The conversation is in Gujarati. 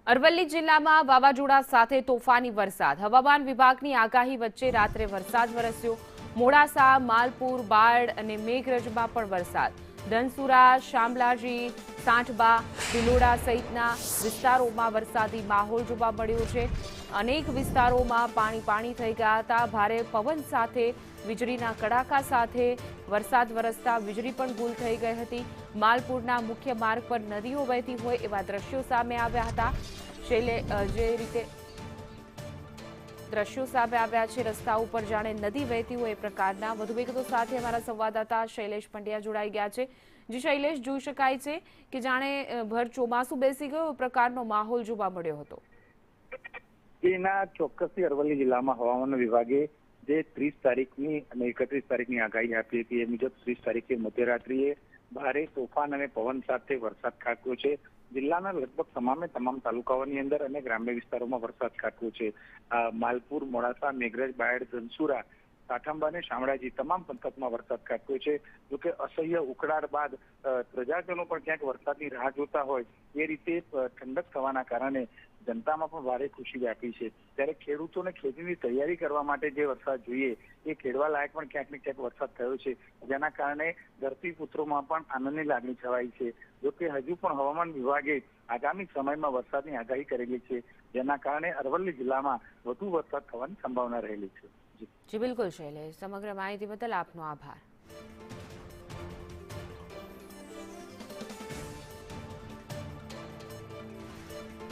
અરવલ્લી જિલ્લામાં વાવાઝોડા સાથે તોફાની વરસાદ. હવામાન વિભાગની આગાહી વચ્ચે રાત્રે વરસાદ વરસ્યો. મોડાસા, માલપુર, બાયડ અને મેઘરજમાં પણ વરસાદ. ધનસુરા, શામળાજી, સાંઠબા, ભિલોડા સહિતના વિસ્તારોમાં વરસાદી માહોલ જોવા મળ્યો છે. અનેક વિસ્તારોમાં પાણી થઈ ગયા હતા. ભારે પવન સાથે વીજળીના કડાકા સાથે વરસાદ વરસતા વીજળી પણ ગુલ થઈ ગઈ હતી. માલપુરના મુખ્ય માર્ગ પર નદીઓ વહેતી હોય એવા દ્રશ્યો સામે આવ્યા હતા. જે રીતે દ્રશ્યો સામે આવ્યા છે, રસ્તા ઉપર જાણે નદી વહેતી હોય એ પ્રકારના. વધુ વિગતો સાથે અમારા સંવાદદાતા શૈલેષ પંડ્યા જોડાઈ ગયા છે. જે શૈલેષ, જોઈ શકાય છે કે જાણે ભર ચોમાસું બેસી ગયો પ્રકારનો માહોલ જોવા મળ્યો હતો. એના ચોક્કસથી અરવલ્લી જિલ્લામાં હવામાન વિભાગે જે 30 તારીખની અને 31 તારીખની આગાહી આપી હતી એ મુજબ 30 તારીખે મધ્યરાત્રિએ ભારે તોફાન અને પવન સાથે વરસાદ ખાબક્યો છે. જિલ્લાના લગભગ તમામ તાલુકાઓની અંદર અને ગ્રામ્ય વિસ્તારોમાં વરસાદ ખાબક્યો છે. માલપુર, મોડાસા, મેઘરજ, બાયડ, ધનસુરા, સાઠંબા અને શામળાજી તમામ પંથકમાં વરસાદ ખાબક્યો છે. જોકે અસહ્ય ઉકળાટ બાદ પ્રજાજનો પણ ક્યાંક વરસાદની રાહ જોતા હોય એ રીતે ઠંડક થવાના કારણે જનતામાં પણ ભારે ખુશી વ્યાપી છે. ત્યારે ખેડૂતોને ખેતીની તૈયારી કરવા માટે જે વરસાદ જોઈએ એ ખેડવા લાયક પણ ક્યાંક ને ક્યાંક વરસાદ થયો છે, જેના કારણે ધરતીપુત્રોમાં પણ આનંદની લાગણી છવાઈ છે. જોકે હજુ પણ હવામાન વિભાગે આગામી સમયમાં વરસાદની આગાહી કરેલી છે, જેના કારણે અરવલ્લી જિલ્લામાં વધુ વરસાદ થવાની સંભાવના રહેલી છે. જી બિલકુલ શૈલેષ, સમગ્ર માહિતી બદલ આપનો આભાર.